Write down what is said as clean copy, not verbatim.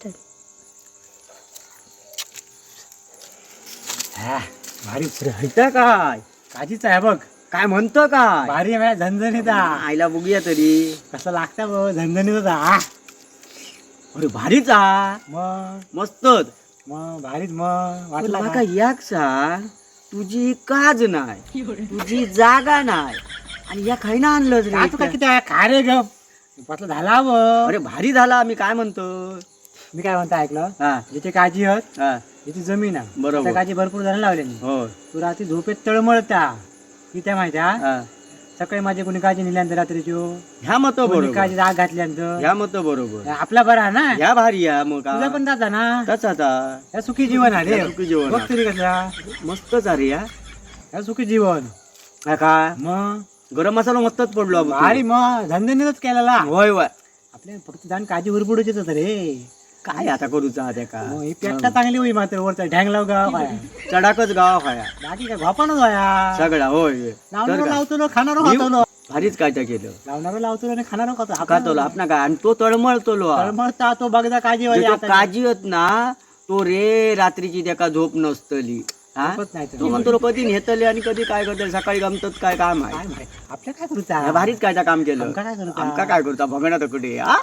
Start. भारी हळता काय काजीच आहे बघ. काय म्हणतो काय भारी आहे झणझणीत आहे. आईला बघूया तरी. कसं लागतं बघ झणझणीत आहे. अरे भारीच हा. मग मस्तच. मग भारीच मग पण वाटला माका का? याक सांग, तुझी काज नाही, तुझी जागा नाही आणि या खायना आणलंच रे. तू काय किती आहे? खा रे गप पतलं झाला बघ. अरे भारी झाला. मी काय म्हणतो मी काय म्हणतो ऐकलं हा जिथे काजी आहेत हा जिथे जमीन आहे बरोबर. त्या काजी भरपूर जण लावले हो तू रात्री झोपेत तळमळता किती माहिती हा हा. सकाळी माझी कोणी काळजी नेल्यानंतर रात्रीची ह्या मत कोणी बरोबर. काळजी राग घातल्यानंतर ह्या मत बरोबर. आपला बरा ना ह्या भारी या मग तुझा पण जाता ना कसाचा या सुखी जीवन आहे रे. या सुखी जीवन बघ आहे. तरी कसला मस्तच अरे या. या सुखी जीवन हा काय मग गरम मसाला मस्तच पडलो आपण. भारी मग धंद्यानेच केलेला होय होय. आपल्या फक्त जाण काळजी उरपुडूच होत रे. काय आता करूचा त्या का मग ही पेट्टा चांगली होई मात्र वरचा ढँगलाव गाव आहे चडाकच गाव खाया बाकी काय घोपानच व्हाया सगळा होय. लावणारो तर का? लावतो खाणारो खातो भारीच काय त्या केलं लावणारो लावतो आणि खाणारो खातो खातलो आपणा काय आणि तो तळमळतलो तळमळता तो बघता काळजी जो तो काजी होत ना तो रे रात्रीची त्याका झोप नसतली. हा नाही तो म्हणतो कधी नेतले आणि कधी काय करतले सकाळी गमतत काय काम आहे. काय माहित आपल्या काय करूचा ह्या भारीच काय त्या काम केलं. आमका काय करूचा? आमका काय करता बघणार तर कुठे हा